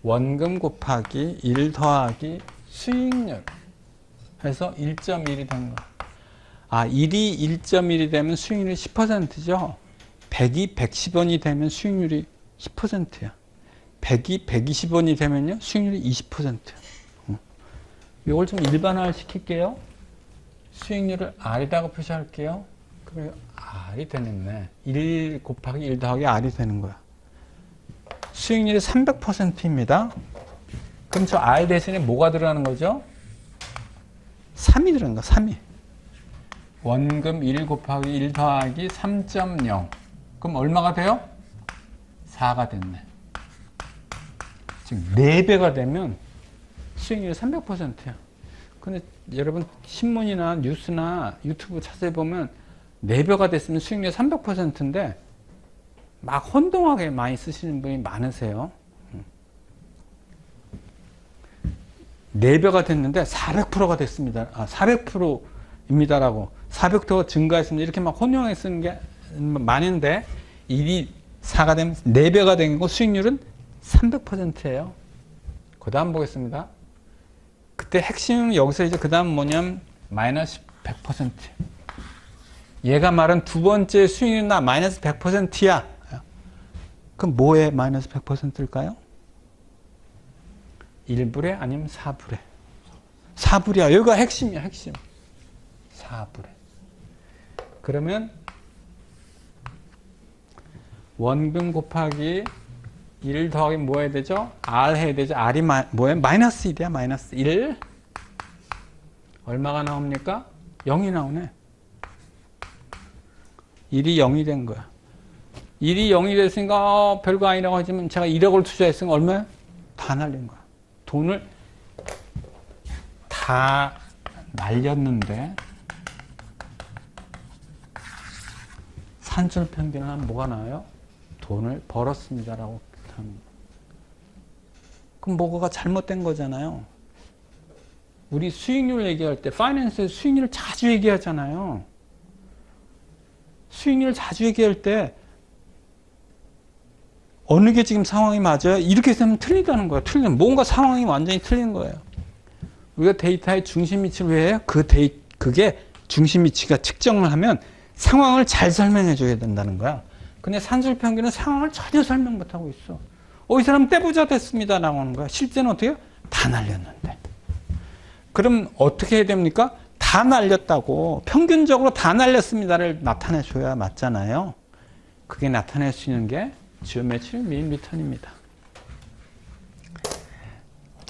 원금 곱하기 1 더하기 수익률 해서 1.1이 된 거. 아, 1이 1.1이 되면 수익률이 10%죠. 100이 110원이 되면 수익률이 10%야. 100이 120원이 되면요, 수익률이 20%야. 이걸 좀 일반화를 시킬게요. 수익률을 R이라고 표시할게요. 그러면 R이 되겠네. 1 곱하기 1 더하기 R이 되는 거야. 수익률이 300%입니다. 그럼 저 R 대신에 뭐가 들어가는 거죠? 3이 들어가는 거야. 3이. 원금 1 곱하기 1 더하기 3.0. 그럼 얼마가 돼요? 4가 됐네. 지금 4배가 되면 수익률이 300%야. 근데 여러분 신문이나 뉴스나 유튜브 자세히 보면 4배가 됐으면 수익률이 300%인데 막 혼동하게 많이 쓰시는 분이 많으세요. 4배가 됐는데 400%가 됐습니다. 아, 400%입니다라고. 400%가 증가했습니다. 이렇게 막 혼용하게 쓰는 게 많은데 1이 4가 되면 4배가 된 거고 수익률은 300%예요. 그 다음 보겠습니다. 그때 핵심은 여기서 이제 그 다음 뭐냐면 마이너스 100%. 얘가 말한 두 번째 수익률이 나 마이너스 100%야. 그럼 뭐에 마이너스 100%일까요? 1불에 아니면 4불에. 4불이야. 여기가 핵심이야, 핵심. 4불에. 그러면 원금 곱하기 1 더하기 뭐 해야 되죠? R 해야 되죠? R이 뭐예요? 마이너스 1이야, 마이너스 1. 얼마가 나옵니까? 0이 나오네. 1이 0이 된 거야. 1이 0이 됐으니까 별거 아니라고 하지만 제가 1억을 투자했으니까 얼마야? 다 날린 거야. 돈을 다 날렸는데 산술평균은 하면 뭐가 나와요? 돈을 벌었습니다라고 합니다. 그럼 뭐가 잘못된 거잖아요. 우리 수익률 얘기할 때 파이낸스에서 수익률을 자주 얘기하잖아요. 수익률을 자주 얘기할 때 어느 게 지금 상황이 맞아요? 이렇게 되면 틀리다는 거예요. 틀리면 뭔가 상황이 완전히 틀린 거예요. 우리가 데이터의 중심 위치를 왜 해요? 그게 중심 위치가 측정을 하면 상황을 잘 설명해 줘야 된다는 거야. 근데 산술평균은 상황을 전혀 설명 못 하고 있어. 이 사람 떼부자 됐습니다 라고 하는 거야. 실제는 어떻게 해요? 다 날렸는데. 그럼 어떻게 해야 됩니까? 다 날렸다고 평균적으로 다 날렸습니다를 나타내 줘야 맞잖아요. 그게 나타낼 수 있는 게 지오메트릭 민 리턴입니다.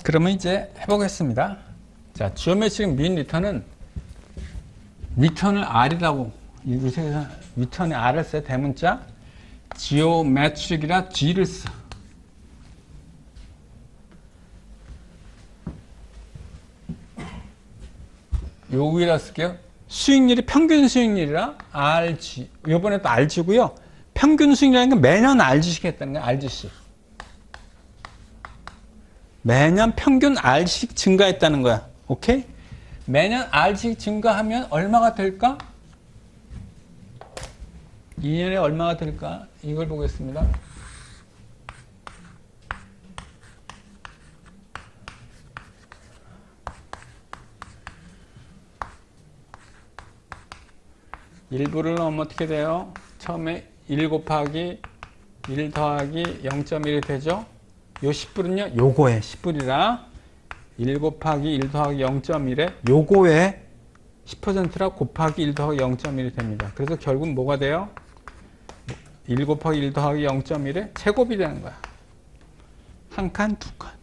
그러면 이제 해보겠습니다. 자, 지오메트릭 민 리턴은 리턴을 R이라고 요새 리턴에 R을 써. 대문자 지오메트릭이라 G를 써. 요 위라 쓸게요. 수익률이 평균 수익률이라 RG. 요번에 또 RG고요. 평균 수익률이라는 건 매년 RG씩 했다는 거예요. RG씩. 매년 평균 R씩 증가했다는 거야. 오케이? 매년 R씩 증가하면 얼마가 될까? 2년에 얼마가 될까? 이걸 보겠습니다. 일부를 넣으면 어떻게 돼요? 처음에 1 곱하기 1 더하기 0.1이 되죠? 요 10불은요, 요거에 10불이라 1 곱하기 1 더하기 0.1에 요거에 10%라 곱하기 1 더하기 0.1이 됩니다. 그래서 결국 뭐가 돼요? 1 곱하기 1 더하기 0.1에 제곱이 되는 거야. 한 칸, 두 칸.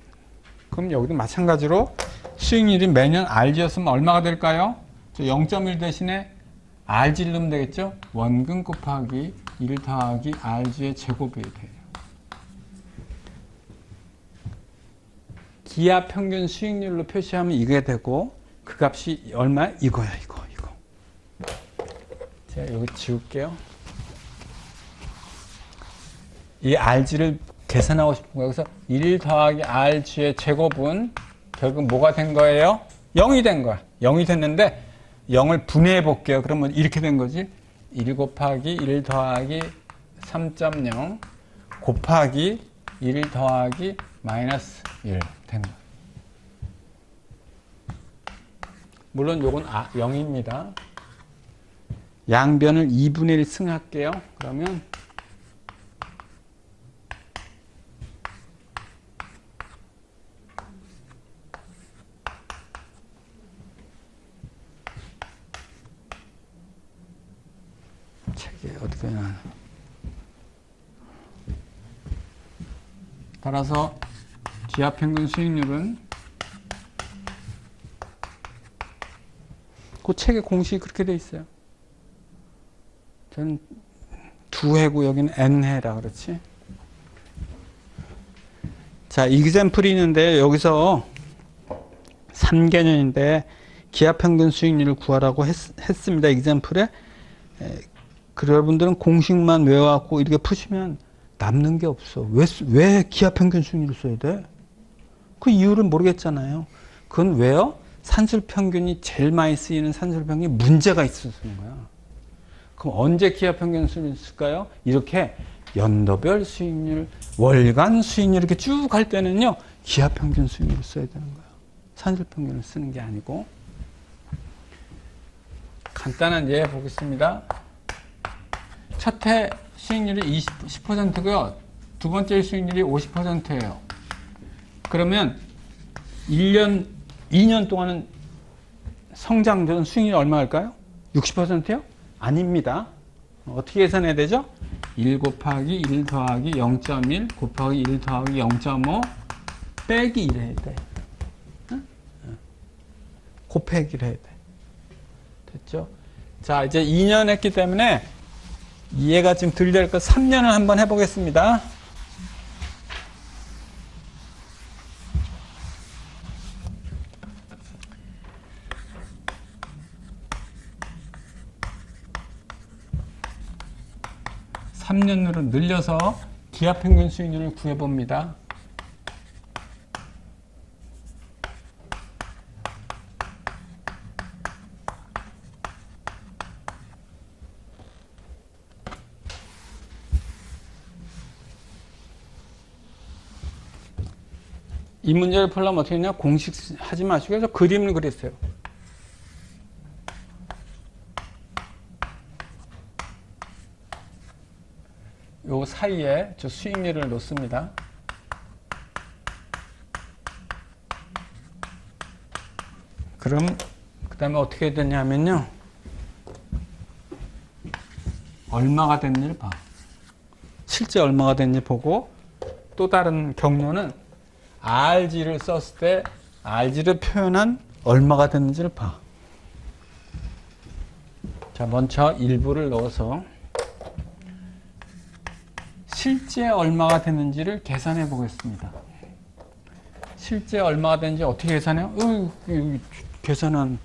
그럼 여기도 마찬가지로 수익률이 매년 RG였으면 얼마가 될까요? 0.1 대신에 RG를 넣으면 되겠죠? 원금 곱하기 1 더하기 RG의 제곱이 돼요. 기하 평균 수익률로 표시하면 이게 되고 그 값이 얼마? 이거야, 이거. 제가 여기 지울게요. 이 RG를 계산하고 싶은 거예요. 그래서 1 더하기 RG의 제곱은 결국 뭐가 된 거예요? 0이 된 거야. 0이 됐는데 0을 분해해 볼게요. 그러면 이렇게 된 거지. 1 곱하기 1 더하기 3.0 곱하기 1 더하기 마이너스 1 된 거야. 물론 요건 0입니다. 양변을 2분의 1 승할게요. 그러면 책이 어떻게 나나. 따라서 지하평균 수익률은 그 책의 공식이 그렇게 돼 있어요. 저는 2회고 여기는 n회라 그렇지. 자, 이그젬플이 있는데 여기서 3개년인데 기하평균 수익률을 구하라고 했습니다. 이그젬플에. 여러분들은 공식만 외워갖고 이렇게 푸시면 남는 게 없어. 왜 기하평균 수익률을 써야 돼? 그 이유를 모르겠잖아요. 그건 왜요? 산술평균이 제일 많이 쓰이는 산술평균이 문제가 있어서 그런 거야. 그럼 언제 기하평균 수익률을 쓸까요? 이렇게 연도별 수익률, 월간 수익률 이렇게 쭉 갈 때는요. 기하평균 수익률을 써야 되는 거예요. 산술평균을 쓰는 게 아니고. 간단한 예 보겠습니다. 첫 해 수익률이 10%고요. 두 번째 수익률이 50%예요. 그러면 1년, 2년 동안은 성장전 수익률이 얼마일까요? 60%요? 아닙니다. 어떻게 계산해야 되죠? 1 곱하기 1 더하기 0.1 곱하기 1 더하기 0.5 빼기 1 해야 돼. 응? 곱하기를 해야 돼. 됐죠? 자, 이제 2년 했기 때문에 이해가 지금 덜 될 거 3년을 한번 해보겠습니다. (3년으로) 늘려서 기하평균 수익률을 구해봅니다. 이 문제를 풀려면 어떻게 했냐? 공식 하지 마시고 해서 그림을 그렸어요. 요 사이에 저 수익률을 놓습니다. 그럼 그 다음에 어떻게 해야 되냐면요. 얼마가 됐는지를 봐. 실제 얼마가 됐는지 보고 또 다른 경로는 RG를 썼을 때 RG를 표현한 얼마가 됐는지를 봐. 자, 먼저 일부를 넣어서 실제 얼마가 됐는지를 계산해 보겠습니다. 실제 얼마가 됐는지 어떻게 계산해요? 계산은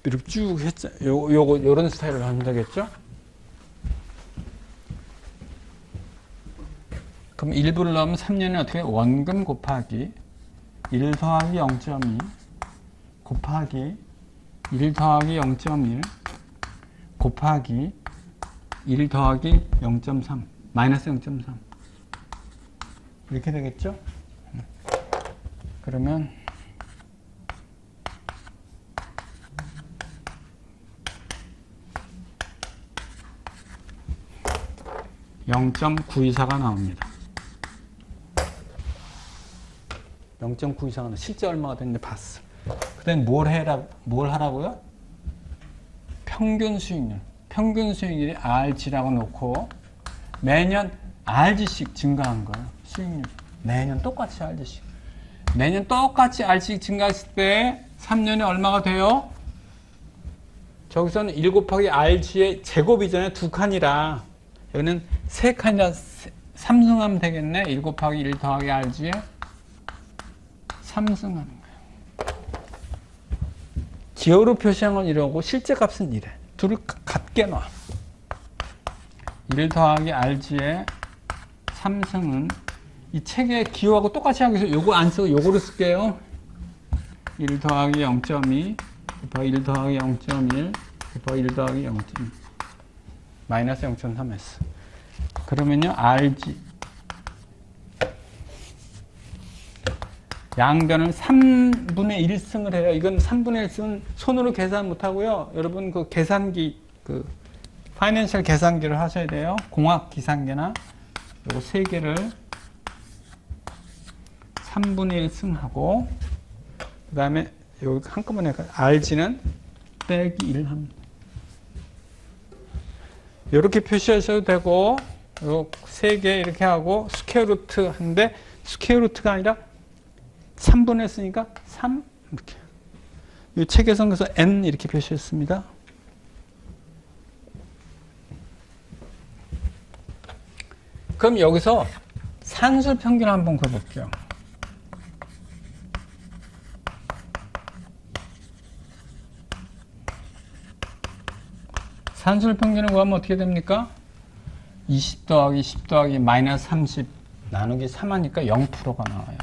이렇게 쭉 했죠. 요런 스타일로 하면 되겠죠? 그럼 일부를 넣으면 3년에 어떻게 해요? 원금 곱하기 1 더하기 0.2 곱하기 1 더하기 0.1 곱하기 1 더하기 0.3 마이너스 0.3 이렇게 되겠죠? 그러면 (0.924가) 나옵니다. 0.924는 실제 얼마가 됐는지 봤어. 그 다음에 뭘 하라고요? 평균 수익률. 평균 수익률이 RG라고 놓고 매년 RG씩 증가한 거예요. 수익률. 매년 똑같이 RG씩. 매년 똑같이 RG씩 증가했을 때 3년에 얼마가 돼요? 저기서는 1 곱하기 RG의 제곱이잖아요. 2칸이라. 여기는 3칸이라 3승하면 되겠네. 1 곱하기 1 더하기 RG에 3승하는 거예요. 기호로 표시한 건 이러고 실제 값은 이래. 둘을 같게 놔. 1 더하기 RG에 3승은 이 책의 기호하고 똑같이 하기 위해서 요거 안 쓰고 요거를 쓸게요. 1 더하기 0.2 곱하기 1 더하기 0.1 곱하기 1 더하기 0.2 마이너스 0.3S. 그러면요 RG 양변을 3분의 1승을 해요. 이건 3분의 1승은 손으로 계산 못하고요. 여러분 그 계산기 파이낸셜 계산기를 하셔야 돼요. 공학 계산기나 요거 3개를 3분의 1승하고 그 다음에 여기 한꺼번에 RG는 빼기 1 합니다. 이렇게 표시하셔도 되고 요 3개 이렇게 하고 스퀘어 루트 한데 스퀘어 루트가 아니라 3분의 쓰니까 3 이렇게. 이 책에서는 그래서 n 이렇게 표시했습니다. 그럼 여기서 산술 평균 한번 그려볼게요. 산술 평균을 구하면 어떻게 됩니까? 20 더하기 10 더하기 마이너스 30 나누기 3 하니까 0%가 나와요.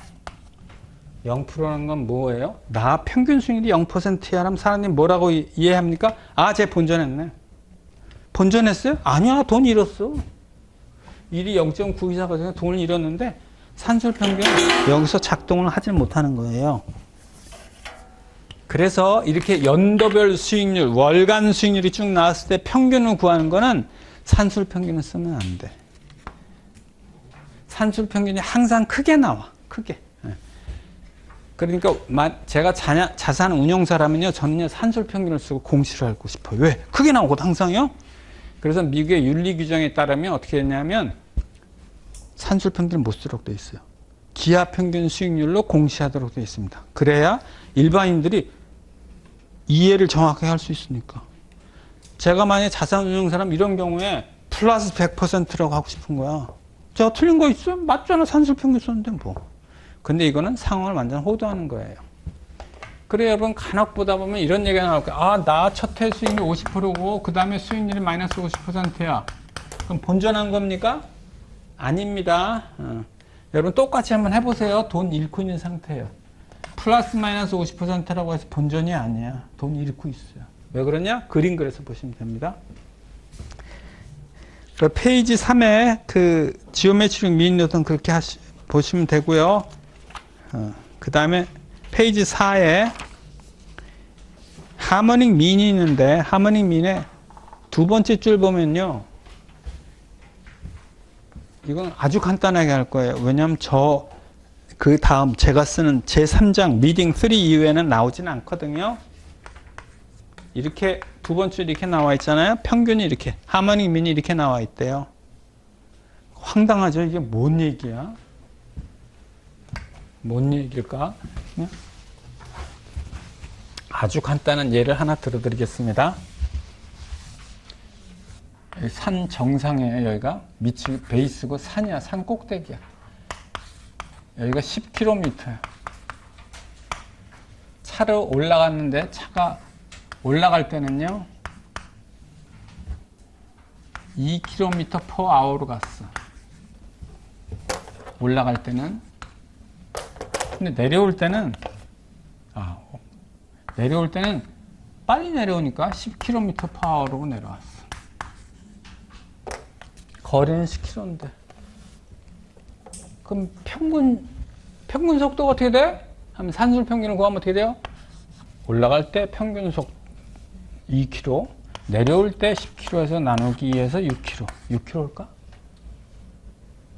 0%라는 건 뭐예요? 나 평균 수익률이 0%야 라면 사람들이 뭐라고 이해합니까? 아, 쟤 본전했네. 본전했어요? 아니야, 돈 잃었어. 일이 0.924가 돼서 돈을 잃었는데 산술 평균 여기서 작동을 하지 못하는 거예요. 그래서 이렇게 연도별 수익률, 월간 수익률이 쭉 나왔을 때 평균을 구하는 거는 산술 평균을 쓰면 안 돼. 산술 평균이 항상 크게 나와. 크게. 그러니까 제가 자산 운용사라면요, 저는요 산술 평균을 쓰고 공시를 알고 싶어요. 왜? 크게 나오거든 항상요. 그래서 미국의 윤리 규정에 따르면 어떻게 했냐면 산술 평균을 못 쓰도록 돼 있어요. 기하 평균 수익률로 공시하도록 돼 있습니다. 그래야 일반인들이 이해를 정확하게 할 수 있으니까. 제가 만약에 자산 운용사라면 이런 경우에 플러스 100%라고 하고 싶은 거야. 제가 틀린 거 있어요? 맞잖아. 산술 평균 썼는데 뭐. 근데 이거는 상황을 완전 호도하는 거예요. 그래 여러분 간혹 보다 보면 이런 얘기가 나올 거예요. 아, 나 첫 해 수익률 50%고 그 다음에 수익률이 마이너스 50%야. 그럼 본전한 겁니까? 아닙니다. 여러분 똑같이 한번 해보세요. 돈 잃고 있는 상태예요. 플러스 마이너스 50%라고 해서 본전이 아니야. 돈 잃고 있어요. 왜 그러냐? 그림 그려서 보시면 됩니다. 페이지 3에 그 지오메트릭 미인 노선 그렇게 보시면 되고요. 그 다음에 페이지 4에 하모닉 민이 있는데 하모닉 민의 두 번째 줄 보면요. 이건 아주 간단하게 할 거예요. 왜냐하면 그 다음 제가 쓰는 제3장 미딩 3 이후에는 나오진 않거든요. 이렇게 두 번째 이렇게 나와 있잖아요. 평균이 이렇게 하모닉 민이 이렇게 나와 있대요. 황당하죠. 이게 뭔 얘기야? 뭔 얘기일까? 아주 간단한 예를 하나 들어드리겠습니다. 산 정상에 여기가 밑이 베이스고 산이야. 산 꼭대기야. 여기가 10km야. 차로 올라갔는데 차가 올라갈 때는요 2km/h로 갔어. 올라갈 때는. 근데 내려올 때는 빨리 내려오니까 10km/h로 내려왔어. 거리는 10km인데. 그럼 평균 속도가 어떻게 돼? 하면 산술 평균을 구하면 어떻게 돼요? 올라갈 때 평균 속 2km, 내려올 때 10km에서 나누기 2에서 6km. 6km일까?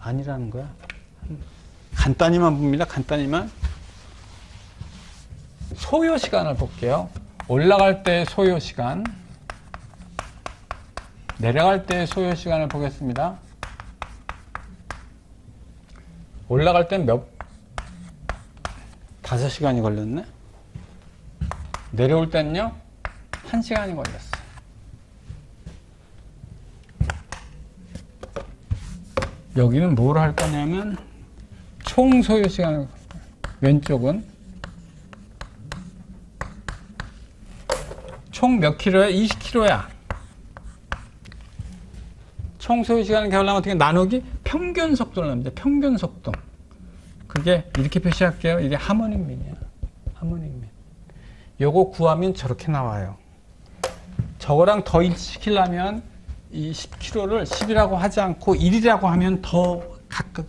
아니라는 거야. 간단히만 봅니다. 간단히만. 소요 시간을 볼게요. 올라갈 때 소요 시간, 내려갈 때 소요 시간을 보겠습니다. 올라갈 땐 5시간이 걸렸네. 내려올 때는요 1시간이 걸렸어. 여기는 뭘 할 거냐면 총 소요 시간을, 왼쪽은 총 몇 킬로야? 20km야. 총 소요 시간을 개발하면 어떻게 나누기 평균 속도를 납니다. 평균 속도. 그게 이렇게 표시할게요. 이게 하모닉 민이야. 하모닉 민. 요거 구하면 저렇게 나와요. 저거랑 더 일치시키려면 이 10km를 10이라고 하지 않고 1이라고 하면 더 가까이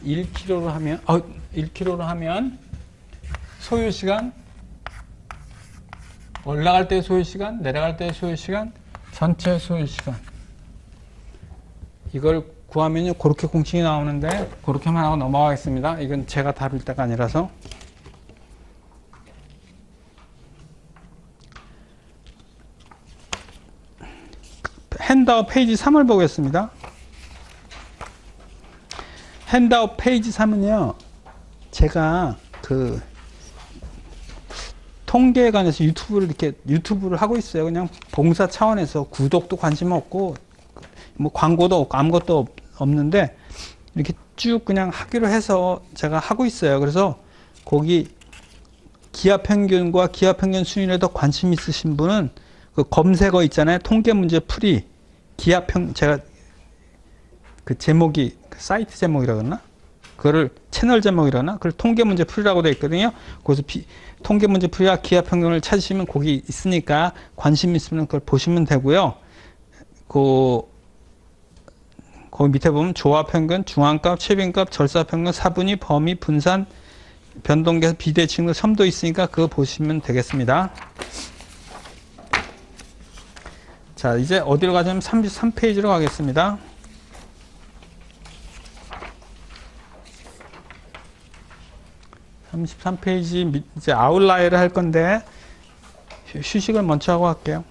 1km로 하면 소요시간, 올라갈 때 소요시간, 내려갈 때 소요시간, 전체 소요시간. 이걸 구하면요 그렇게 공식이 나오는데 그렇게만 하고 넘어가겠습니다. 이건 제가 다룰 때가 아니라서. 핸드아웃 페이지 3을 보겠습니다. 핸드아웃 페이지 3은요, 제가 그 통계에 관해서 유튜브를 하고 있어요. 그냥 봉사 차원에서 구독도 관심 없고, 뭐 광고도 없고 아무것도 없는데, 이렇게 쭉 그냥 하기로 해서 제가 하고 있어요. 그래서 거기 기하평균과 기하평균 수준에 더 관심 있으신 분은 그 검색어 있잖아요. 통계 문제 풀이. 제가 그 제목이 사이트 제목이라 그러나? 그거를 채널 제목이라나? 그걸 통계 문제 풀이라고 되어 있거든요. 거기서 통계 문제 풀이와 기하평균을 찾으시면 거기 있으니까 관심 있으면 그걸 보시면 되고요. 거기 밑에 보면 조합평균, 중앙값, 최빈값, 절사평균, 사분위, 범위, 분산, 변동계산, 비대칭도 섬도 있으니까 그거 보시면 되겠습니다. 자, 이제 어디로 가자면 33페이지로 가겠습니다. 33페이지 이제 아웃라이어를 할 건데 휴식을 먼저 하고 할게요.